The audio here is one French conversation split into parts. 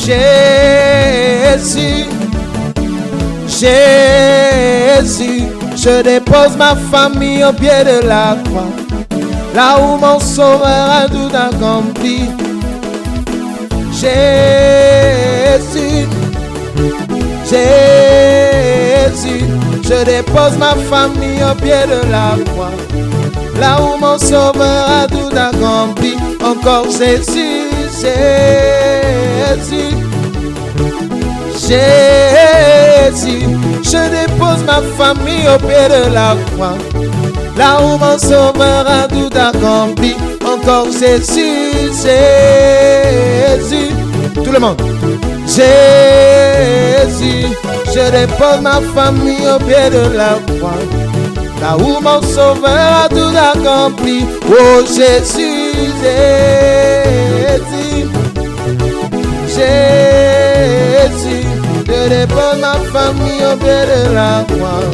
Jésus, Jésus, je dépose ma famille au pied de la croix, là où mon sauveur a tout accompli. Jésus, Jésus, je dépose ma famille au pied de la croix, là où mon sauveur a tout accompli. Encore Jésus, Jésus, Jésus, je dépose ma famille au pied de la croix, là où mon sauveur a tout accompli. Encore Jésus, Jésus, tout le monde. Jésus, je dépose ma famille au pied de la croix, là où mon sauveur a tout accompli. Oh Jésus, Jésus, Jésus, je dépose ma famille au pied de la croix,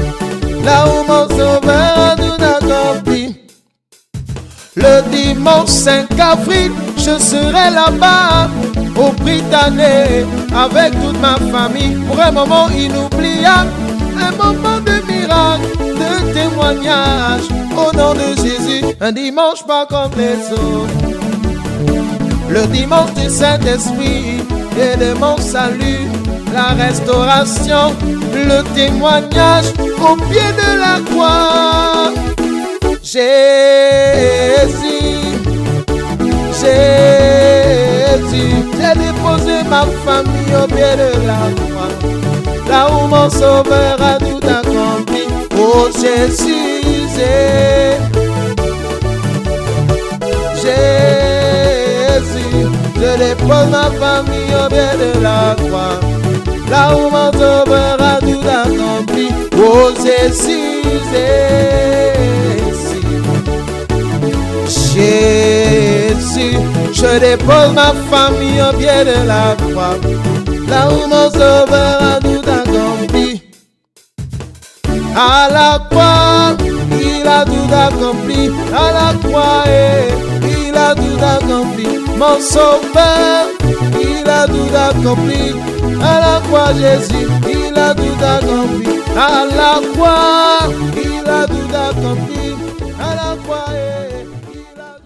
là où mon sauveur a tout accompli. Le dimanche 5 avril, je serai là-bas au Britannique avec toute ma famille pour un moment inoubliable, un moment de miracle, de témoignage au nom de Jésus. Un dimanche pas comme les autres, le dimanche du Saint-Esprit et de mon salut, la restauration, le témoignage au pied de la croix. Jésus, Jésus, j'ai déposé ma famille au pied de la croix, là où mon sauveur a tout accompli. Oh Jésus, Jésus, je dépose ma famille au pied de la croix, là où mon sauveur a tout accompli. Oh Jésus, Jésus, je dépose ma famille au pied de la croix, là où mon sauveur a tout accompli. À la croix, il a tout accompli. À la croix, il a tout accompli. Mon sauveur, il a tout accompli. À la croix, Jésus, il a tout accompli. À la croix, il a tout accompli. À la croix, il a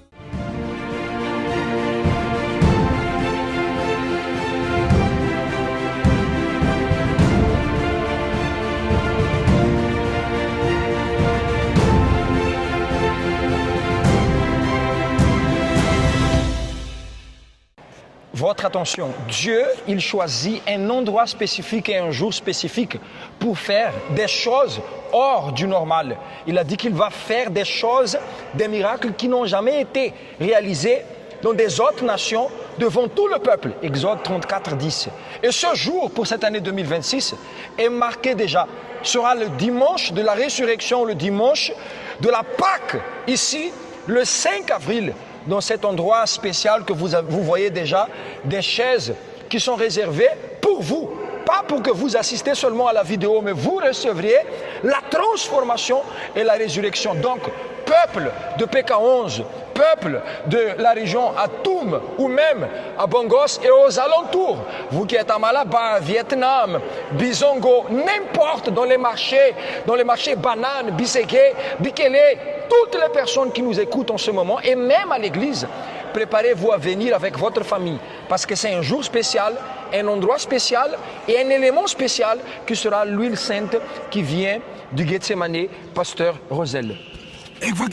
Votre attention, Dieu, il choisit un endroit spécifique et un jour spécifique pour faire des choses hors du normal. Il a dit qu'il va faire des choses, des miracles qui n'ont jamais été réalisés dans des autres nations devant tout le peuple. Exode 34, 10. Et ce jour, pour cette année 2026, est marqué déjà. Sera le dimanche de la résurrection, le dimanche de la Pâque, ici, le 5 avril. Dans cet endroit spécial que vous voyez déjà, des chaises qui sont réservées pour vous. Pas pour que vous assistez seulement à la vidéo, mais vous recevriez la transformation et la résurrection. Donc, peuple de PK11, peuple de la région à Toum ou même à Bongos et aux alentours, vous qui êtes à Malabar, Vietnam, Bizongo, n'importe dans les marchés Banane, Bisségué, Bikélé, toutes les personnes qui nous écoutent en ce moment et même à l'église, préparez-vous à venir avec votre famille parce que c'est un jour spécial, un endroit spécial et un élément spécial qui sera l'huile sainte qui vient du Gethsemane, pasteur Rosel.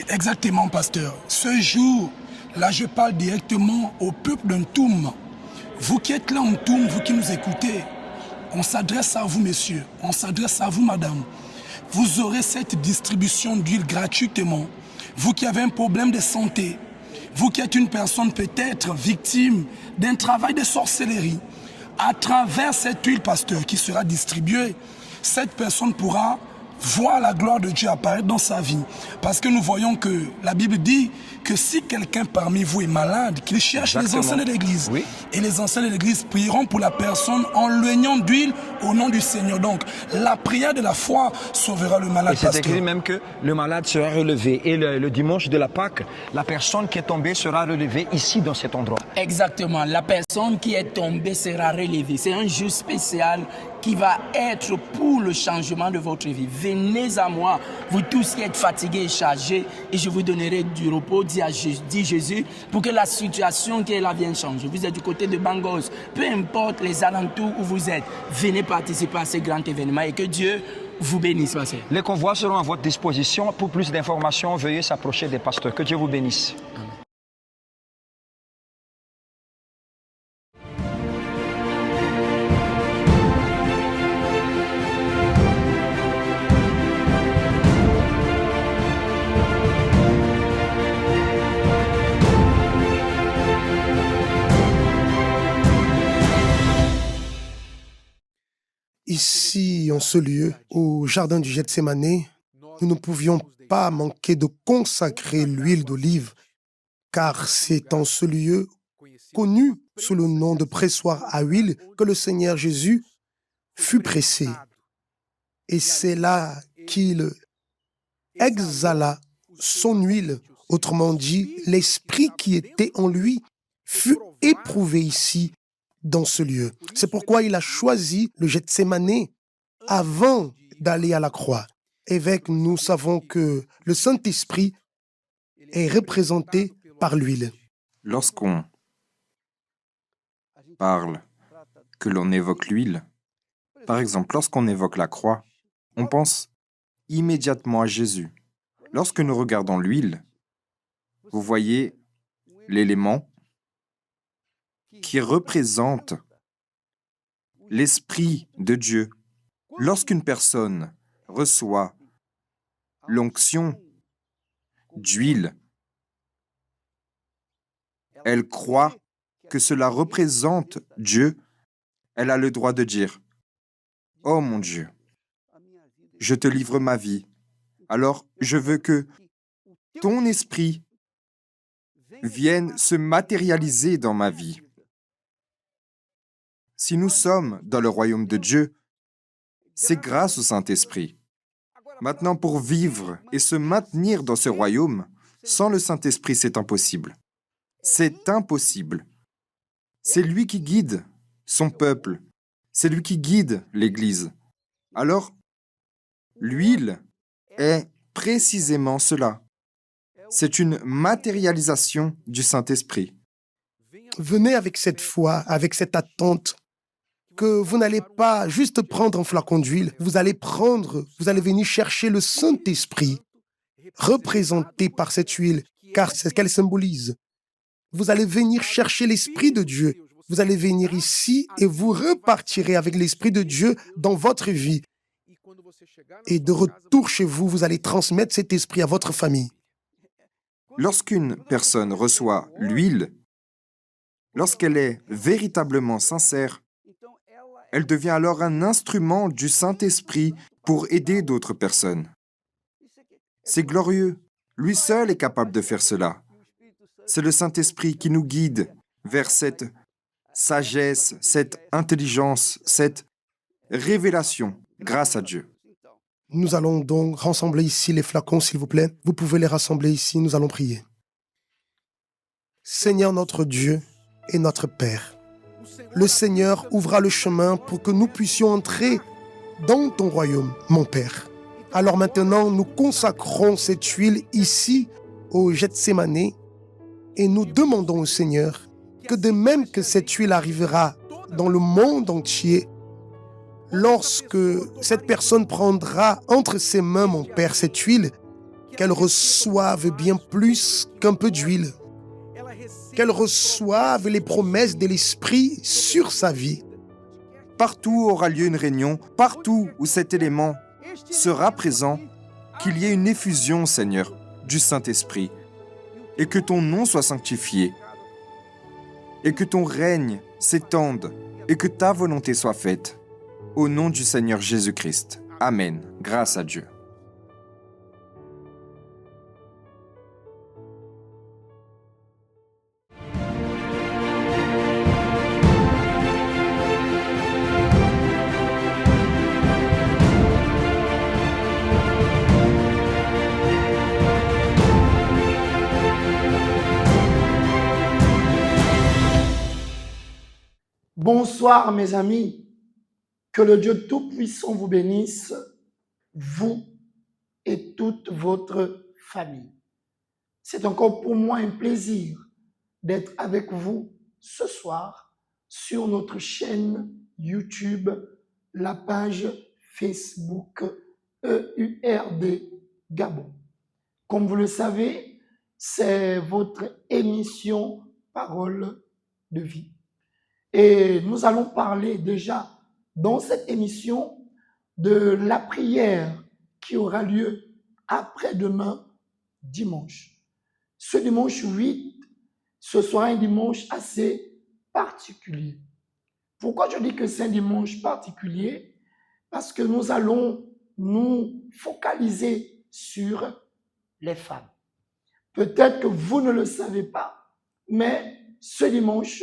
Exactement, pasteur. Ce jour, là, je parle directement au peuple d'un Toum. Vous qui êtes là en Toum, vous qui nous écoutez, on s'adresse à vous, messieurs. On s'adresse à vous, madame. Vous aurez cette distribution d'huile gratuitement. Vous qui avez un problème de santé, vous qui êtes une personne peut-être victime d'un travail de sorcellerie, à travers cette huile, pasteur, qui sera distribuée, cette personne pourra voir la gloire de Dieu apparaître dans sa vie. Parce que nous voyons que la Bible dit que si quelqu'un parmi vous est malade, qu'il cherche les anciens de l'Église. Oui. Et les anciens de l'Église prieront pour la personne en l'oignant d'huile au nom du Seigneur. Donc, la prière de la foi sauvera le malade. Et c'est pasteur. écrit même que le malade sera relevé. Et le dimanche de la Pâque, la personne qui est tombée sera relevée ici dans cet endroit. Exactement. La personne qui est tombée sera relevée. C'est un jour spécial qui va être pour le changement de votre vie. Venez à moi, vous tous qui êtes fatigués et chargés, et je vous donnerai du repos, dit Jésus, pour que la situation qui est là vienne changer. Vous êtes du côté de Bangos, peu importe les alentours où vous êtes, venez participer à ce grand événement et que Dieu vous bénisse. Les convois seront à votre disposition. Pour plus d'informations, veuillez s'approcher des pasteurs. Que Dieu vous bénisse. Ici, en ce lieu, au jardin du Gethsémané, nous ne pouvions pas manquer de consacrer l'huile d'olive, car c'est en ce lieu, connu sous le nom de pressoir à huile, que le Seigneur Jésus fut pressé. Et c'est là qu'il exhala son huile, autrement dit, l'esprit qui était en lui fut éprouvé ici, dans ce lieu. C'est pourquoi il a choisi le Gethsémané avant d'aller à la croix. Évêque, nous savons que le Saint-Esprit est représenté par l'huile. Lorsqu'on parle, que l'on évoque l'huile, par exemple, lorsqu'on évoque la croix, on pense immédiatement à Jésus. Lorsque nous regardons l'huile, vous voyez l'élément qui représente l'Esprit de Dieu. Lorsqu'une personne reçoit l'onction d'huile, elle croit que cela représente Dieu, elle a le droit de dire « Oh mon Dieu, je te livre ma vie, alors je veux que ton esprit vienne se matérialiser dans ma vie. » Si nous sommes dans le royaume de Dieu, c'est grâce au Saint-Esprit. Maintenant, pour vivre et se maintenir dans ce royaume, sans le Saint-Esprit, c'est impossible. C'est impossible. C'est lui qui guide son peuple. C'est lui qui guide l'Église. Alors, l'huile est précisément cela. C'est une matérialisation du Saint-Esprit. Venez avec cette foi, avec cette attente, que vous n'allez pas juste prendre un flacon d'huile, vous allez venir chercher le Saint-Esprit, représenté par cette huile, car c'est ce qu'elle symbolise. Vous allez venir chercher l'Esprit de Dieu. Vous allez venir ici et vous repartirez avec l'Esprit de Dieu dans votre vie. Et de retour chez vous, vous allez transmettre cet esprit à votre famille. Lorsqu'une personne reçoit l'huile, lorsqu'elle est véritablement sincère, elle devient alors un instrument du Saint-Esprit pour aider d'autres personnes. C'est glorieux. Lui seul est capable de faire cela. C'est le Saint-Esprit qui nous guide vers cette sagesse, cette intelligence, cette révélation grâce à Dieu. Nous allons donc rassembler ici les flacons, s'il vous plaît. Vous pouvez les rassembler ici, nous allons prier. Seigneur notre Dieu et notre Père, le Seigneur ouvra le chemin pour que nous puissions entrer dans ton royaume, mon Père. Alors maintenant, nous consacrons cette huile ici au Gethsémané et nous demandons au Seigneur que de même que cette huile arrivera dans le monde entier, lorsque cette personne prendra entre ses mains, mon Père, cette huile, qu'elle reçoive bien plus qu'un peu d'huile, qu'elle reçoive les promesses de l'Esprit sur sa vie. Partout où aura lieu une réunion, partout où cet élément sera présent, qu'il y ait une effusion, Seigneur, du Saint-Esprit, et que ton nom soit sanctifié, et que ton règne s'étende, et que ta volonté soit faite, au nom du Seigneur Jésus-Christ. Amen. Grâce à Dieu. Bonsoir mes amis, que le Dieu Tout-Puissant vous bénisse, vous et toute votre famille. C'est encore pour moi un plaisir d'être avec vous ce soir sur notre chaîne YouTube, la page Facebook EURD Gabon. Comme vous le savez, c'est votre émission Parole de vie. Et nous allons parler déjà dans cette émission de la prière qui aura lieu après-demain, dimanche. Ce dimanche 8, ce sera un dimanche assez particulier. Pourquoi je dis que c'est un dimanche particulier? Parce que nous allons nous focaliser sur les femmes. Peut-être que vous ne le savez pas, mais ce dimanche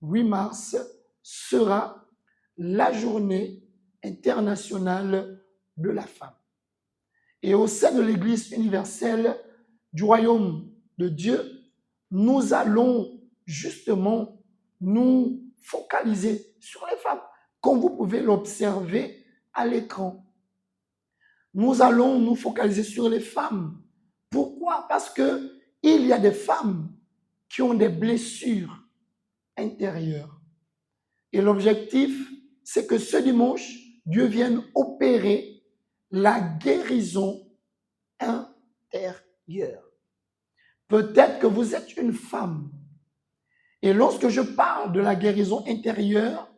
8 mars sera la journée internationale de la femme. Et au sein de l'Église universelle du royaume de Dieu, nous allons justement nous focaliser sur les femmes, comme vous pouvez l'observer à l'écran. Nous allons nous focaliser sur les femmes. Pourquoi? Parce qu'il y a des femmes qui ont des blessures intérieures. Et l'objectif, c'est que ce dimanche, Dieu vienne opérer la guérison intérieure. Peut-être que vous êtes une femme. Et lorsque je parle de la guérison intérieure,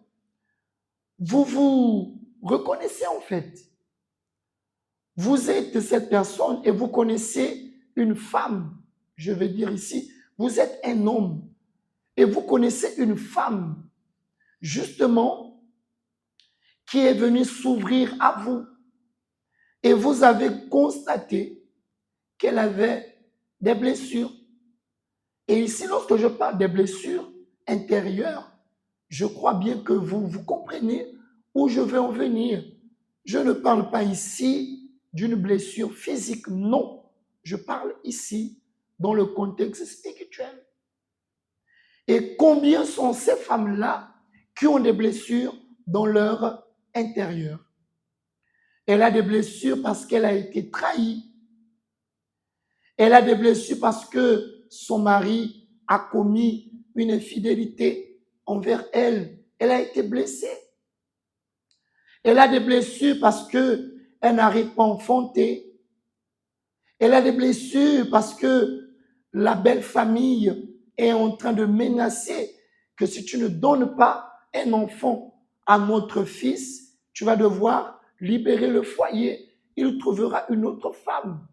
vous vous reconnaissez en fait. Vous êtes cette personne et vous connaissez une femme. Je veux dire ici, vous êtes un homme. Et vous connaissez une femme, justement, qui est venue s'ouvrir à vous. Et vous avez constaté qu'elle avait des blessures. Et ici, lorsque je parle des blessures intérieures, je crois bien que vous comprenez où je veux en venir. Je ne parle pas ici d'une blessure physique, non. Je parle ici dans le contexte spirituel. Et combien sont ces femmes-là qui ont des blessures dans leur intérieur? Elle a des blessures parce qu'elle a été trahie. Elle a des blessures parce que son mari a commis une infidélité envers elle. Elle a été blessée. Elle a des blessures parce qu'elle n'arrive pas à enfanter. Elle a des blessures parce que la belle famille est en train de menacer que si tu ne donnes pas un enfant à notre fils, tu vas devoir libérer le foyer. Il trouvera une autre femme.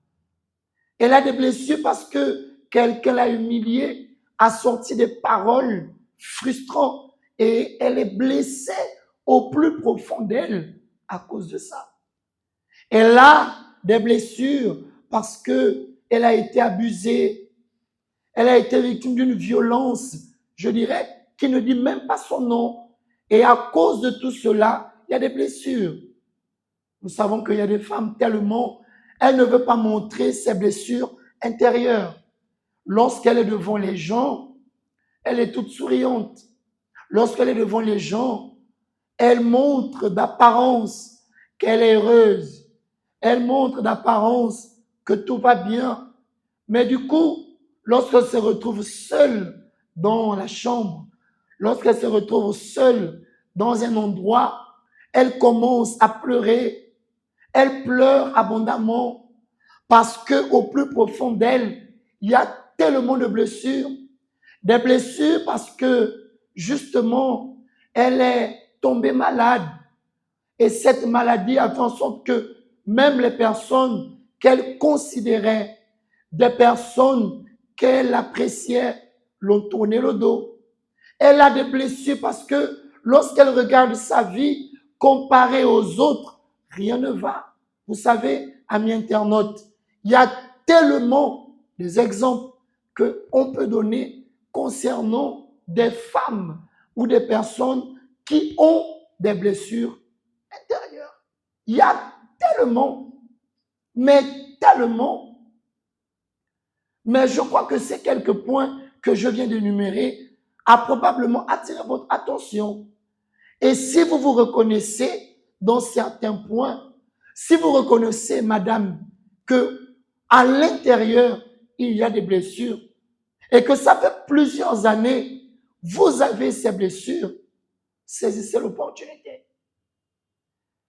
Elle a des blessures parce que quelqu'un l'a humiliée, a sorti des paroles frustrantes et elle est blessée au plus profond d'elle à cause de ça. Elle a des blessures parce qu'elle a été abusée. Elle a été victime d'une violence, je dirais, qui ne dit même pas son nom. Et à cause de tout cela, il y a des blessures. Nous savons qu'il y a des femmes tellement, elles ne veulent pas montrer ses blessures intérieures. Lorsqu'elle est devant les gens, elle est toute souriante. Lorsqu'elle est devant les gens, elle montre d'apparence qu'elle est heureuse. Elle montre d'apparence que tout va bien. Mais du coup, lorsqu'elle se retrouve seule dans la chambre, lorsqu'elle se retrouve seule dans un endroit, elle commence à pleurer. Elle pleure abondamment parce qu'au plus profond d'elle, il y a tellement de blessures. Des blessures parce que, justement, elle est tombée malade. Et cette maladie a fait en sorte que même les personnes qu'elle considérait des personnes qu'elle appréciait l'ont tourné le dos. Elle a des blessures parce que lorsqu'elle regarde sa vie comparée aux autres, rien ne va. Vous savez, amis internautes, il y a tellement des exemples qu'on peut donner concernant des femmes ou des personnes qui ont des blessures intérieures. Il y a tellement, mais je crois que ces quelques points que je viens d'énumérer a probablement attiré votre attention. Et si vous vous reconnaissez dans certains points, si vous reconnaissez, madame, que à l'intérieur, il y a des blessures et que ça fait plusieurs années, vous avez ces blessures, saisissez l'opportunité.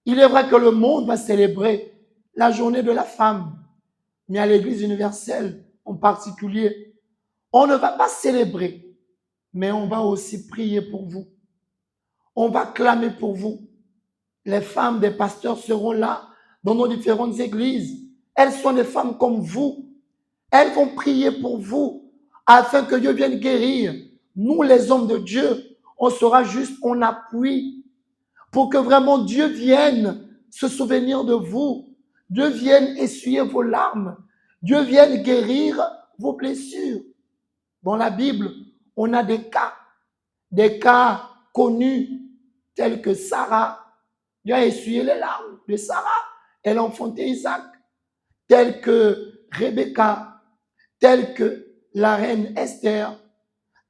Il est vrai que le monde va célébrer la journée de la femme, mais à l'Église universelle en particulier, on ne va pas célébrer, mais on va aussi prier pour vous. On va clamer pour vous. Les femmes des pasteurs seront là dans nos différentes églises. Elles sont des femmes comme vous. Elles vont prier pour vous afin que Dieu vienne guérir. Nous, les hommes de Dieu, on sera juste en appui pour que vraiment Dieu vienne se souvenir de vous. Dieu vienne essuyer vos larmes. Dieu vienne guérir vos blessures. Dans la Bible, on a des cas connus tels que Sarah. Dieu a essuyé les larmes de Sarah. Elle a enfanté Isaac. Tels que Rebecca, tels que la reine Esther,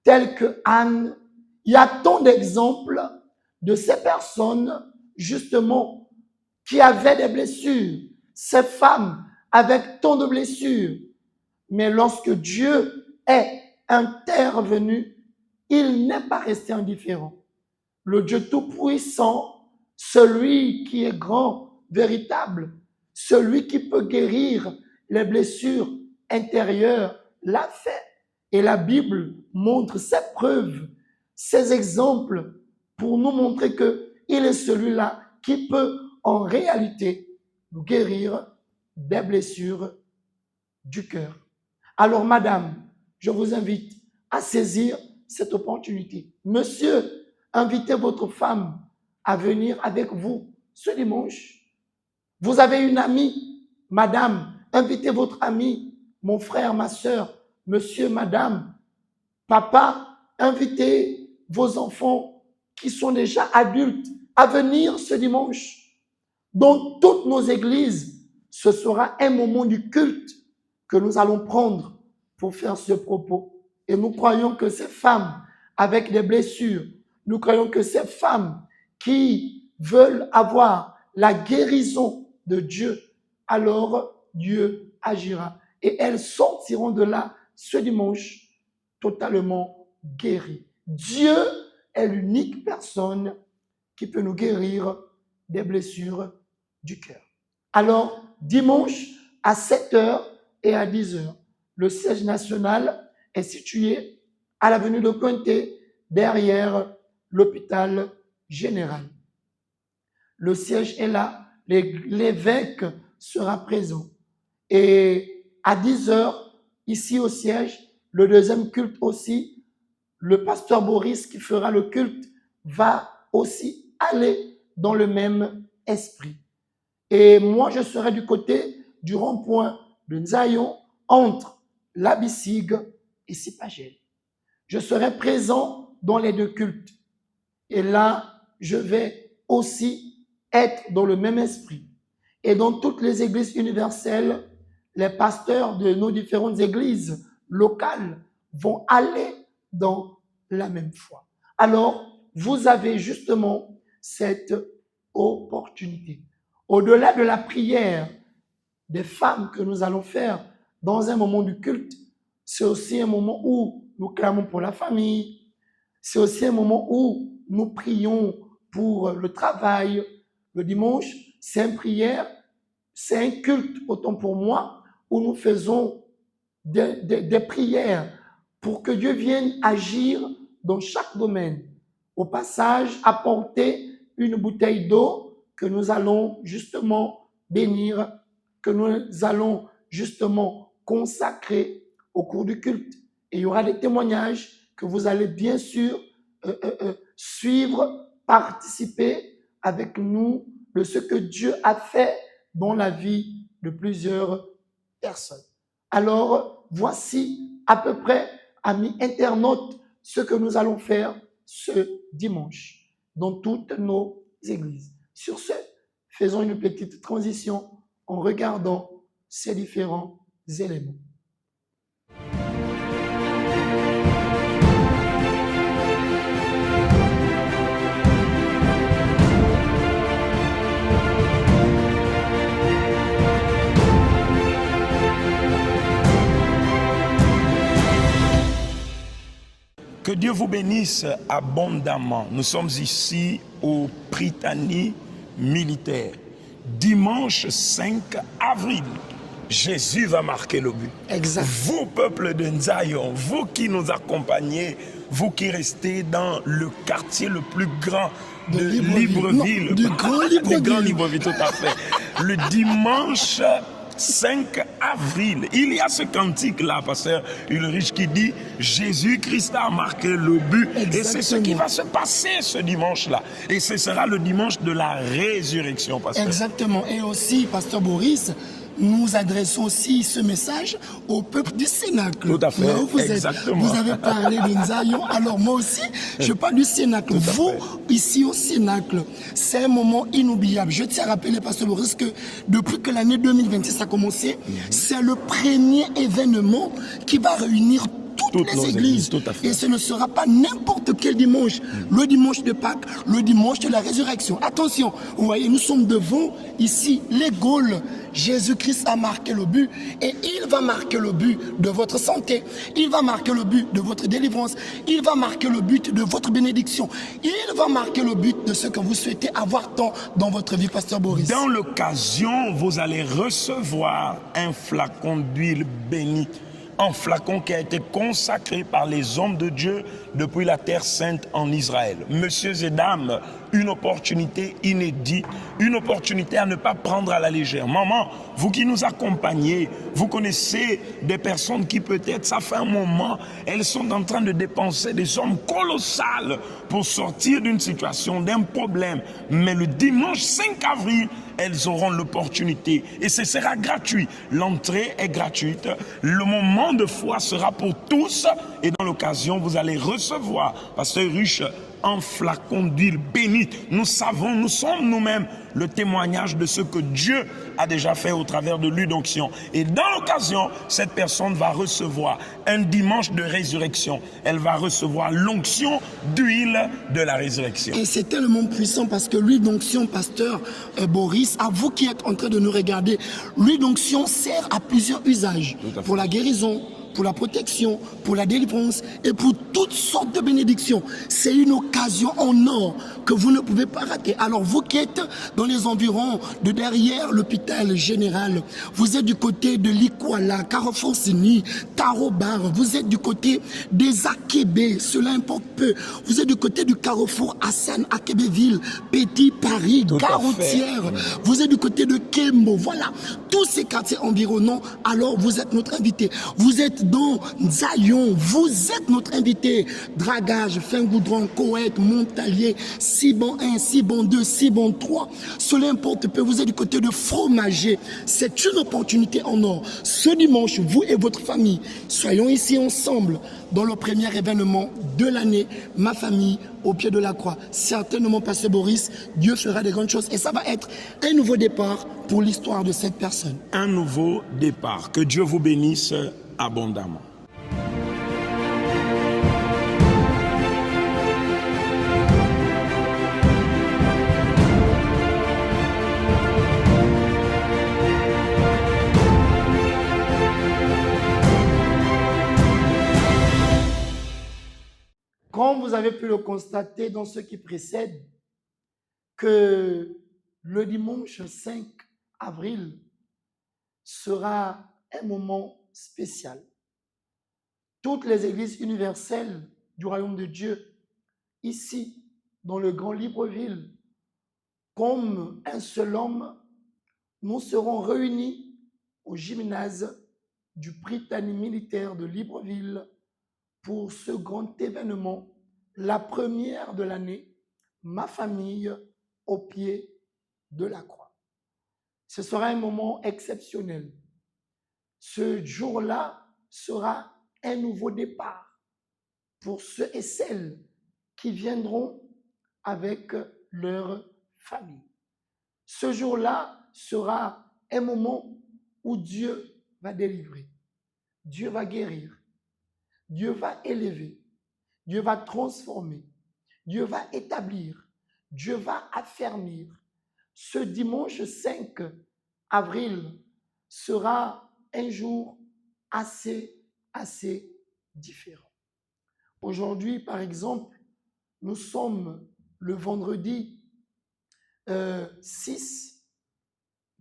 tels que Anne. Il y a tant d'exemples de ces personnes, justement, qui avaient des blessures. Ces femmes avec tant de blessures. Mais lorsque Dieu est intervenu, il n'est pas resté indifférent. Le Dieu Tout-Puissant, celui qui est grand, véritable, celui qui peut guérir les blessures intérieures, l'a fait. Et la Bible montre ses preuves, ses exemples pour nous montrer qu'il est celui-là qui peut en réalité nous guérir des blessures du cœur. Alors, madame, je vous invite à saisir cette opportunité. Monsieur, invitez votre femme à venir avec vous ce dimanche. Vous avez une amie, madame, invitez votre ami, mon frère, ma soeur, monsieur, madame, papa, invitez vos enfants qui sont déjà adultes à venir ce dimanche. Dans toutes nos églises, ce sera un moment du culte que nous allons prendre pour faire ce propos. Et nous croyons que ces femmes avec des blessures, nous croyons que ces femmes qui veulent avoir la guérison de Dieu, alors Dieu agira. Et elles sortiront de là ce dimanche totalement guéries. Dieu est l'unique personne qui peut nous guérir des blessures du cœur. Alors, dimanche à 7h et à 10h, le siège national est situé à l'avenue de Cointet, derrière l'hôpital général. Le siège est là, l'évêque sera présent. Et à 10h, ici au siège, le deuxième culte aussi, le pasteur Boris qui fera le culte va aussi aller dans le même esprit. Et moi, je serai du côté du rond-point de Nzayon entre la Bissigue et Sipagel. Je serai présent dans les deux cultes. Et là, je vais aussi être dans le même esprit. Et dans toutes les églises universelles, les pasteurs de nos différentes églises locales vont aller dans la même foi. Alors, vous avez justement cette opportunité. Au-delà de la prière des femmes que nous allons faire dans un moment du culte, c'est aussi un moment où nous clamons pour la famille, c'est aussi un moment où nous prions pour le travail. Le dimanche, c'est une prière, c'est un culte, autant pour moi, où nous faisons des prières pour que Dieu vienne agir dans chaque domaine. Au passage, apporter une bouteille d'eau que nous allons justement bénir, que nous allons justement consacrer au cours du culte. Et il y aura des témoignages que vous allez bien sûr suivre, participer avec nous de ce que Dieu a fait dans la vie de plusieurs personnes. Alors, voici à peu près, amis internautes, ce que nous allons faire ce dimanche dans toutes nos églises. Sur ce, faisons une petite transition en regardant ces différents éléments. Que Dieu vous bénisse abondamment. Nous sommes ici au Prytanée militaire. Dimanche 5 avril, Jésus va marquer le but. Exact. Vous, peuple de Nzayon, vous qui nous accompagnez, vous qui restez dans le quartier le plus grand de Libreville. Non, du Grand Libreville, tout à fait. Le dimanche 5 avril, il y a ce cantique-là, pasteur Ulrich, qui dit « Jésus-Christ a marqué le but ». Et c'est ce qui va se passer ce dimanche-là. Et ce sera le dimanche de la résurrection, pasteur. Exactement. Et aussi, pasteur Boris, nous adressons aussi ce message au peuple du Cénacle. Tout à fait, Là où exactement. vous avez parlé de Nzayon, alors moi aussi, je parle du Cénacle. Vous, ici au Cénacle, c'est un moment inoubliable. Je tiens à rappeler, pasteur Boris, que depuis que l'année 2026 a commencé, c'est le premier événement qui va réunir toutes les églises. Tout à fait. Et ce ne sera pas n'importe quel dimanche. Le dimanche de Pâques, le dimanche de la résurrection. Attention, vous voyez, nous sommes devant ici les Gaules. Jésus-Christ a marqué le but et il va marquer le but de votre santé. Il va marquer le but de votre délivrance. Il va marquer le but de votre bénédiction. Il va marquer le but de ce que vous souhaitez avoir tant dans votre vie, pasteur Boris. Dans l'occasion, vous allez recevoir un flacon d'huile bénite. Un flacon qui a été consacré par les hommes de Dieu depuis la Terre Sainte en Israël. Messieurs et dames, une opportunité inédite, une opportunité à ne pas prendre à la légère. Maman, vous qui nous accompagnez, vous connaissez des personnes qui peut-être, ça fait un moment, elles sont en train de dépenser des sommes colossales pour sortir d'une situation, d'un problème. Mais le dimanche 5 avril, elles auront l'opportunité et ce sera gratuit. L'entrée est gratuite. Le moment de foi sera pour tous et dans l'occasion, vous allez recevoir, pasteur Ruche, un flacon d'huile bénite. Nous savons, nous sommes nous-mêmes le témoignage de ce que Dieu a déjà fait au travers de l'huile d'onction. Et dans l'occasion, cette personne va recevoir un dimanche de résurrection. Elle va recevoir l'onction d'huile de la résurrection. Et c'est tellement puissant parce que l'huile d'onction, pasteur Boris, à vous qui êtes en train de nous regarder, l'huile d'onction sert à plusieurs usages. Pour la guérison, pour la protection, pour la délivrance et pour toutes sortes de bénédictions. C'est une occasion en or que vous ne pouvez pas rater. Alors vous qui êtes dans les environs de derrière l'hôpital général, vous êtes du côté de l'Ikwala, Carrefour Sini, Tarobar, vous êtes du côté des Akébé, cela importe peu. Vous êtes du côté du Carrefour Hassan, Akébéville, Petit Paris, Garoutière, vous êtes du côté de Kembo, voilà, tous ces quartiers environnants, alors vous êtes notre invité. Vous êtes dans Nzayon, vous êtes notre invité. Dragage, Fingoudron, Koweït, Montalier, Siban 1, Siban 2, Siban 3. Cela importe peu, vous êtes du côté de Fromager. C'est une opportunité en or. Ce dimanche, vous et votre famille, soyons ici ensemble dans le premier événement de l'année, ma famille au pied de la croix. Certainement, pasteur Boris, Dieu fera des grandes choses et ça va être un nouveau départ pour l'histoire de cette personne. Un nouveau départ. Que Dieu vous bénisse abondamment. Comme vous avez pu le constater dans ce qui précède, que le dimanche 5 avril sera un moment spécial. Toutes les églises universelles du royaume de Dieu, ici, dans le Grand Libreville, comme un seul homme, nous serons réunis au gymnase du Prytanée militaire de Libreville pour ce grand événement, la première de l'année, ma famille au pied de la croix. Ce sera un moment exceptionnel. Ce jour-là sera un nouveau départ pour ceux et celles qui viendront avec leur famille. Ce jour-là sera un moment où Dieu va délivrer, Dieu va guérir, Dieu va élever, Dieu va transformer, Dieu va établir, Dieu va affermir. Ce dimanche 5 avril sera un jour assez différent. Aujourd'hui, par exemple, nous sommes le vendredi 6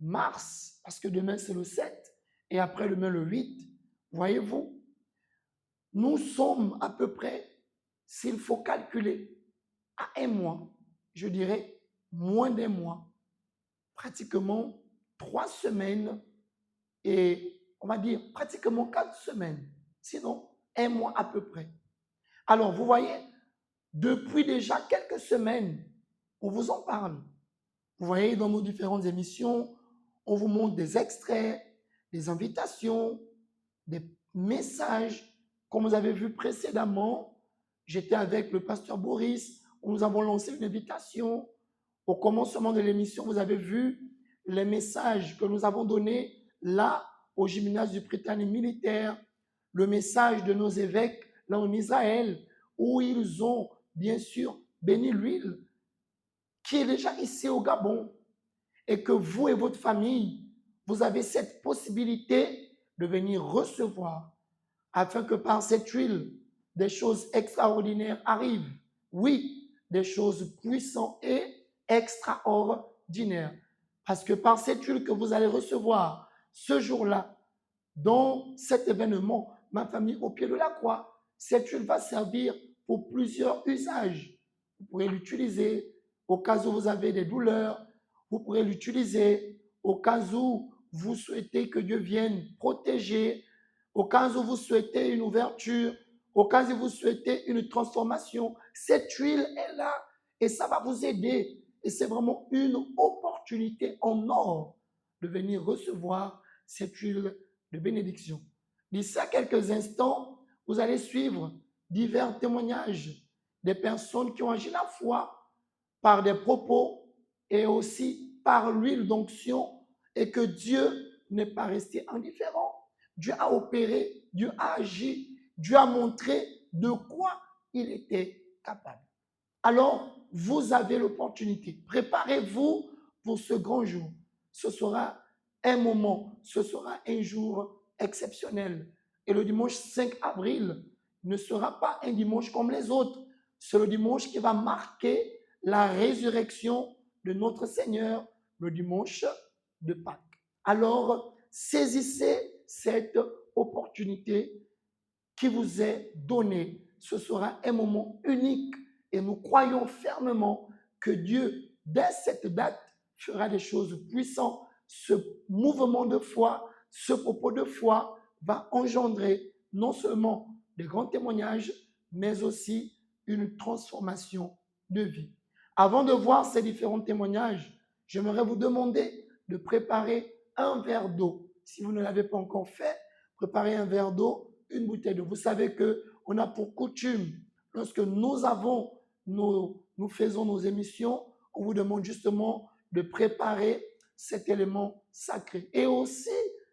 mars, parce que demain c'est le 7 et après demain le 8. Voyez-vous, nous sommes à peu près, s'il faut calculer, à un mois, je dirais moins d'un mois, pratiquement 3 semaines et on va dire pratiquement 4 semaines, sinon un mois à peu près. Alors vous voyez, depuis déjà quelques semaines, on vous en parle. Vous voyez, dans nos différentes émissions, on vous montre des extraits, des invitations, des messages. Comme vous avez vu précédemment, j'étais avec le pasteur Boris, nous avons lancé une invitation. Au commencement de l'émission, vous avez vu les messages que nous avons donnés là, au gymnase du Prytanée militaire, le message de nos évêques là en Israël, où ils ont bien sûr béni l'huile qui est déjà ici au Gabon, et que vous et votre famille, vous avez cette possibilité de venir recevoir, afin que par cette huile, des choses extraordinaires arrivent. Oui, des choses puissantes et extraordinaires. Parce que par cette huile que vous allez recevoir ce jour-là, dans cet événement, ma famille au pied de la croix, cette huile va servir pour plusieurs usages. Vous pourrez l'utiliser au cas où vous avez des douleurs, vous pourrez l'utiliser au cas où vous souhaitez que Dieu vienne protéger, au cas où vous souhaitez une ouverture, au cas où vous souhaitez une transformation. Cette huile est là et ça va vous aider. Et c'est vraiment une opportunité en or de venir recevoir cette huile de bénédiction. D'ici à quelques instants, vous allez suivre divers témoignages des personnes qui ont agi la foi par des propos et aussi par l'huile d'onction, et que Dieu n'est pas resté indifférent. Dieu a opéré, Dieu a agi, Dieu a montré de quoi il était capable. Alors, vous avez l'opportunité. Préparez-vous pour ce grand jour. Ce sera un moment, ce sera un jour exceptionnel. Et le dimanche 5 avril ne sera pas un dimanche comme les autres. C'est le dimanche qui va marquer la résurrection de notre Seigneur, le dimanche de Pâques. Alors, saisissez cette opportunité qui vous est donnée. Ce sera un moment unique et nous croyons fermement que Dieu, dès cette date, fera des choses puissantes. Ce mouvement de foi, ce propos de foi va engendrer non seulement des grands témoignages, mais aussi une transformation de vie. Avant de voir ces différents témoignages, j'aimerais vous demander de préparer un verre d'eau. Si vous ne l'avez pas encore fait, préparez un verre d'eau, une bouteille d'eau. Vous savez qu'on a pour coutume, lorsque nous faisons nos émissions, on vous demande justement de préparer cet élément sacré. Et aussi,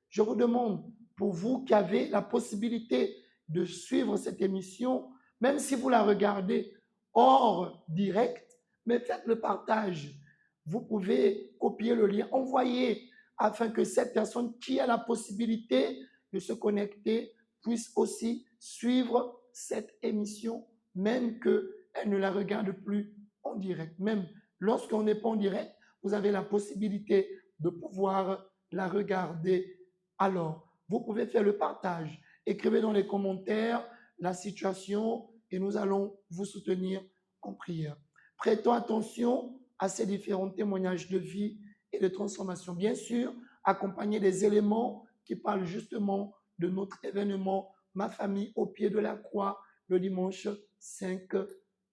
je vous demande, pour vous qui avez la possibilité de suivre cette émission, même si vous la regardez hors direct, mais faites le partage. Vous pouvez copier le lien, envoyer, afin que cette personne qui a la possibilité de se connecter puisse aussi suivre cette émission, même qu'elle ne la regarde plus en direct. Même lorsqu'on n'est pas en direct, vous avez la possibilité de pouvoir la regarder. Alors, vous pouvez faire le partage. Écrivez dans les commentaires la situation et nous allons vous soutenir en prière. Prêtons attention à ces différents témoignages de vie et de transformation. Bien sûr, accompagnés des éléments qui parlent justement de notre événement, ma famille au pied de la croix, le dimanche 5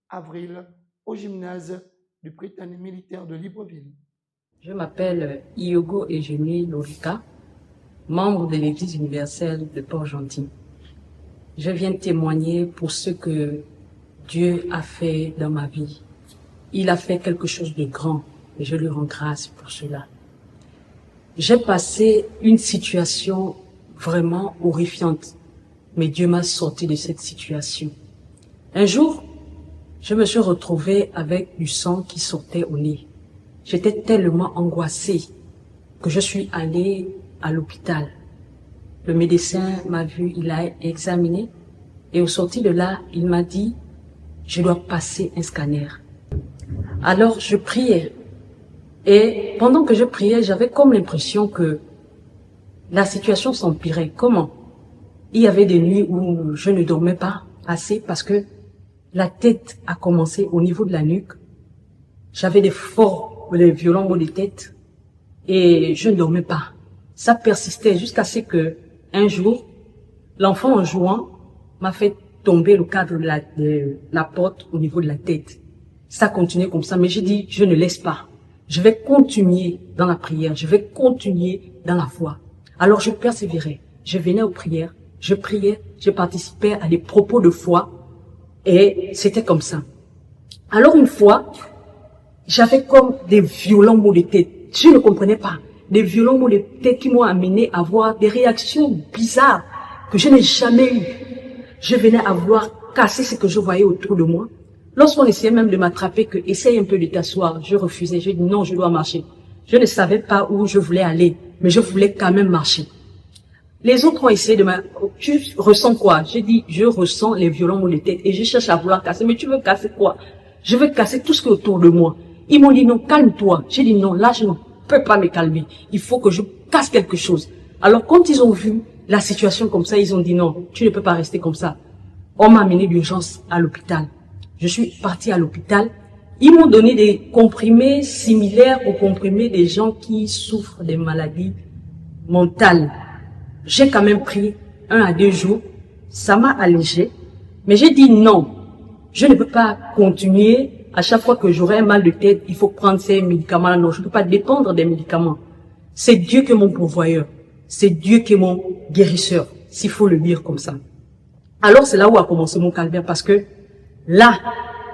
avril au gymnase du Prytanée militaire de Libreville. Je m'appelle Iogo Eugénie Lorika, membre de l'Église universelle de Port-Gentil. Je viens témoigner pour ce que Dieu a fait dans ma vie. Il a fait quelque chose de grand et je lui rends grâce pour cela. J'ai passé une situation vraiment horrifiante, mais Dieu m'a sorti de cette situation. Un jour, je me suis retrouvée avec du sang qui sortait au nez. J'étais tellement angoissée que je suis allée à l'hôpital. Le médecin m'a vu, il a examiné et au sorti de là, il m'a dit « Je dois passer un scanner ». Alors je priais et pendant que je priais, j'avais comme l'impression que la situation s'empirait. Comment? Il y avait des nuits où je ne dormais pas assez parce que la tête a commencé au niveau de la nuque. J'avais des violents maux de tête et je ne dormais pas. Ça persistait jusqu'à ce que un jour, l'enfant en jouant m'a fait tomber le cadre de la porte au niveau de la tête. Ça continuait comme ça, mais j'ai dit, je ne laisse pas. Je vais continuer dans la prière, je vais continuer dans la foi. Alors je persévérais, je venais aux prières, je priais, je participais à des propos de foi et c'était comme ça. Alors une fois, j'avais comme des violents maux de tête. Je ne comprenais pas. Des violents maux de tête qui m'ont amené à avoir des réactions bizarres que je n'ai jamais eues. Je venais à vouloir casser ce que je voyais autour de moi. Lorsqu'on essayait même de m'attraper, que essaye un peu de t'asseoir, je refusais. Je dis non, je dois marcher. Je ne savais pas où je voulais aller, mais je voulais quand même marcher. Les autres ont essayé de me... Tu ressens quoi? J'ai dit, je ressens les violents maux de tête et je cherche à vouloir casser. Mais tu veux casser quoi? Je veux casser tout ce qui est autour de moi. Ils m'ont dit non, calme-toi. J'ai dit non, là je ne peux pas me calmer. Il faut que je casse quelque chose. Alors quand ils ont vu la situation comme ça, ils ont dit non, tu ne peux pas rester comme ça. On m'a amené d'urgence à l'hôpital. Je suis partie à l'hôpital. Ils m'ont donné des comprimés similaires aux comprimés des gens qui souffrent des maladies mentales. J'ai quand même pris 1 à 2 jours. Ça m'a allégé. Mais j'ai dit non, je ne peux pas continuer. À chaque fois que j'aurai un mal de tête, il faut prendre ces médicaments-là. Non, je ne peux pas dépendre des médicaments. C'est Dieu qui est mon pourvoyeur. C'est Dieu qui est mon guérisseur, s'il faut le dire comme ça. Alors c'est là où a commencé mon calvaire parce que là,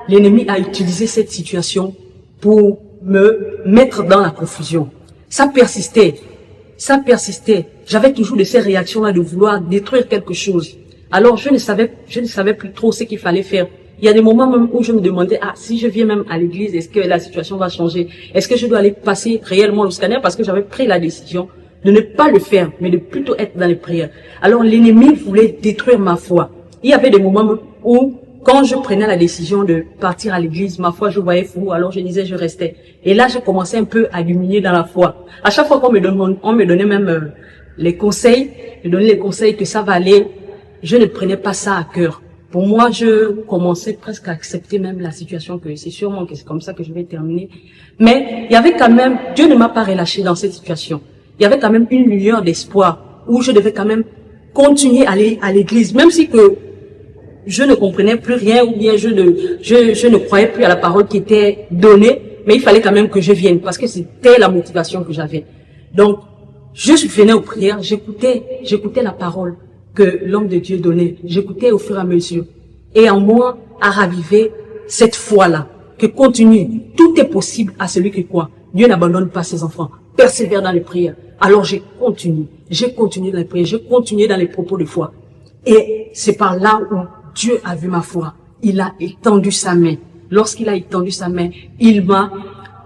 l'ennemi a utilisé cette situation pour me mettre dans la confusion. Ça persistait. Ça persistait. J'avais toujours de ces réactions-là de vouloir détruire quelque chose. Alors je ne savais plus trop ce qu'il fallait faire. Il y a des moments même où je me demandais, si je viens même à l'église, est-ce que la situation va changer? Est-ce que je dois aller passer réellement le scanner? Parce que j'avais pris la décision de ne pas le faire, mais de plutôt être dans les prières. Alors l'ennemi voulait détruire ma foi. Il y avait des moments où, quand je prenais la décision de partir à l'église, ma foi, je voyais flou, alors je disais, je restais. Et là, je commençais un peu à diminuer dans la foi. À chaque fois qu'on me donnait même les conseils, que ça va aller, je ne prenais pas ça à cœur. Pour moi, je commençais presque à accepter même la situation, que c'est sûrement que c'est comme ça que je vais terminer. Mais il y avait quand même, Dieu ne m'a pas relâché dans cette situation. Il y avait quand même une lueur d'espoir où je devais quand même continuer à aller à l'église, même si que je ne comprenais plus rien ou bien je ne croyais plus à la parole qui était donnée, mais il fallait quand même que je vienne parce que c'était la motivation que j'avais. Donc, je venais aux prières, j'écoutais la parole que l'homme de Dieu donnait. J'écoutais au fur et à mesure. Et en moi, a ravivé cette foi-là, que continue. Tout est possible à celui qui croit. Dieu n'abandonne pas ses enfants. Persévère dans les prières. Alors j'ai continué dans les prières, j'ai continué dans les propos de foi. Et c'est par là où Dieu a vu ma foi. Il a étendu sa main. Lorsqu'il a étendu sa main, il m'a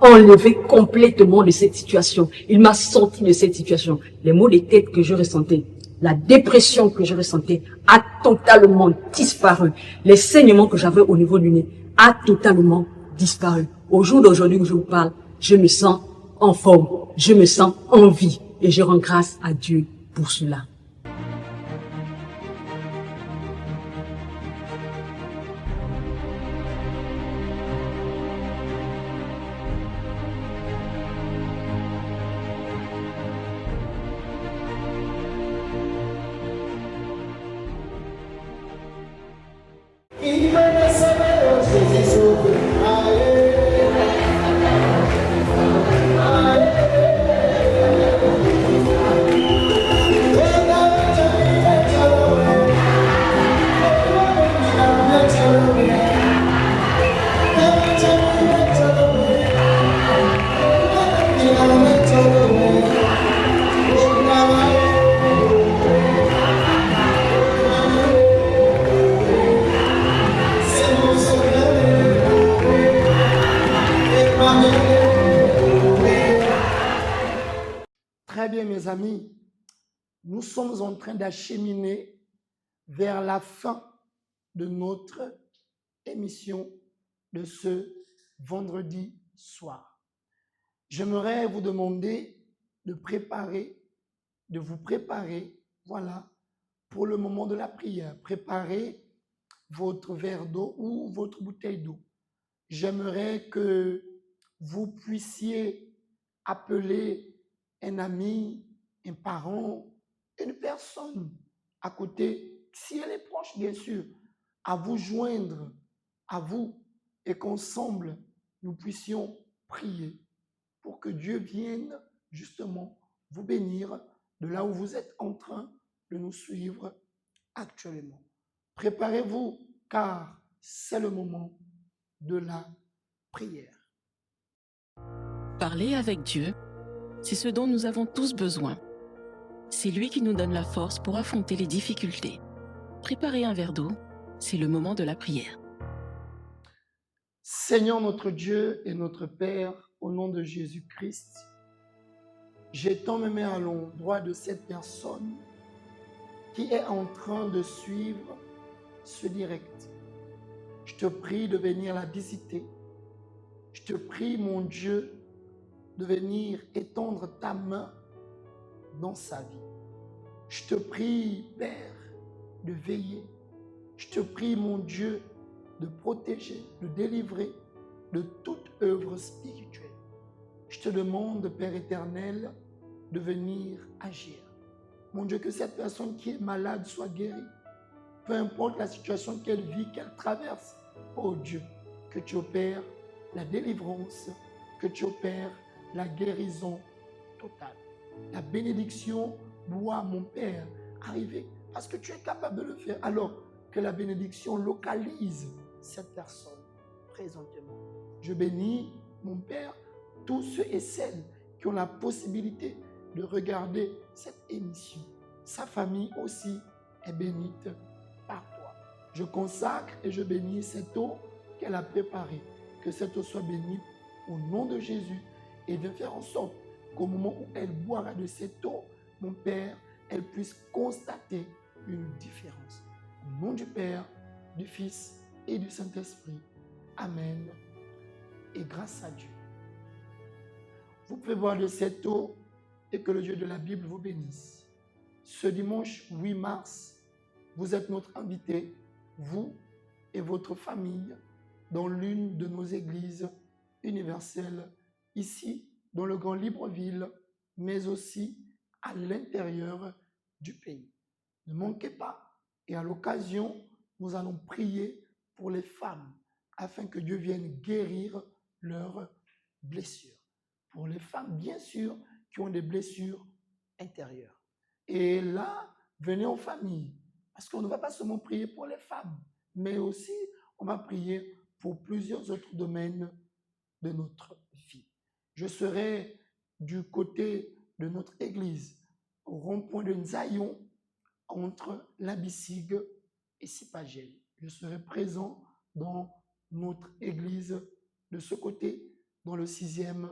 enlevé complètement de cette situation. Il m'a sorti de cette situation. Les maux de tête que je ressentais, la dépression que je ressentais a totalement disparu. Les saignements que j'avais au niveau du nez a totalement disparu. Au jour d'aujourd'hui où je vous parle, je me sens en forme, je me sens en vie et je rends grâce à Dieu pour cela. Jésus sauve. Très bien, mes amis. Nous sommes en train d'acheminer vers la fin de notre émission de ce vendredi soir. J'aimerais vous demander de vous préparer, voilà, pour le moment de la prière. Préparez votre verre d'eau ou votre bouteille d'eau. J'aimerais que vous puissiez appeler un ami, un parent, une personne à côté, si elle est proche, bien sûr, à vous joindre, à vous, et qu'ensemble, nous puissions prier pour que Dieu vienne justement vous bénir de là où vous êtes en train de nous suivre actuellement. Préparez-vous, car c'est le moment de la prière. Parler avec Dieu, c'est ce dont nous avons tous besoin. C'est lui qui nous donne la force pour affronter les difficultés. Préparer un verre d'eau, c'est le moment de la prière. Seigneur notre Dieu et notre Père, au nom de Jésus-Christ, j'étends mes mains à l'endroit de cette personne qui est en train de suivre ce direct. Je te prie de venir la visiter. Je te prie, mon Dieu, de venir étendre ta main dans sa vie. Je te prie, Père, de veiller. Je te prie, mon Dieu, de protéger, de délivrer de toute œuvre spirituelle. Je te demande, Père éternel, de venir agir. Mon Dieu, que cette personne qui est malade soit guérie. Peu importe la situation qu'elle vit, qu'elle traverse, oh Dieu, que tu opères la délivrance, que tu opères la guérison totale. La bénédiction doit, mon Père, arriver parce que tu es capable de le faire. Alors que la bénédiction localise cette personne présentement. Je bénis, mon Père, tous ceux et celles qui ont la possibilité de regarder cette émission. Sa famille aussi est bénite par toi. Je consacre et je bénis cette eau qu'elle a préparée. Que cette eau soit bénie au nom de Jésus et de faire en sorte qu'au moment où elle boira de cette eau, mon Père, elle puisse constater une différence. Au nom du Père, du Fils et du Saint-Esprit. Amen. Et grâce à Dieu. Vous pouvez boire de cette eau et que le Dieu de la Bible vous bénisse. Ce dimanche 8 mars, vous êtes notre invité, vous et votre famille, dans l'une de nos églises universelles, ici dans le Grand Libreville, mais aussi à l'intérieur du pays. Ne manquez pas, et à l'occasion, nous allons prier pour les femmes, afin que Dieu vienne guérir leurs blessures. Pour les femmes, bien sûr, qui ont des blessures intérieures. Et là, venez en famille, parce qu'on ne va pas seulement prier pour les femmes, mais aussi on va prier pour plusieurs autres domaines de notre vie. Je serai du côté de notre église, au rond-point de Nzayon, entre Labissig et Sipagel. Je serai présent dans notre église de ce côté, dans le 6e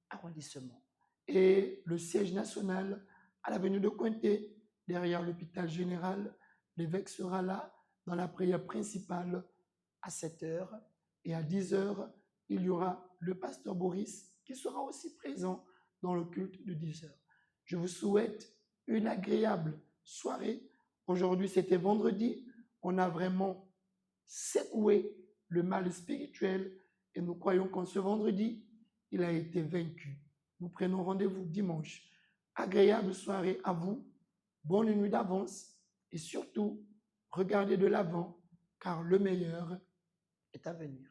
arrondissement. Et le siège national à l'avenue de Cointé, derrière l'hôpital général, l'évêque sera là dans la prière principale à 7h. Et à 10h, il y aura le pasteur Boris qui sera aussi présent dans le culte de 10h. Je vous souhaite une agréable soirée. Aujourd'hui, c'était vendredi. On a vraiment secoué le mal spirituel et nous croyons qu'en ce vendredi, il a été vaincu. Nous prenons rendez-vous dimanche. Agréable soirée à vous. Bonne nuit d'avance et surtout, regardez de l'avant car le meilleur est à venir.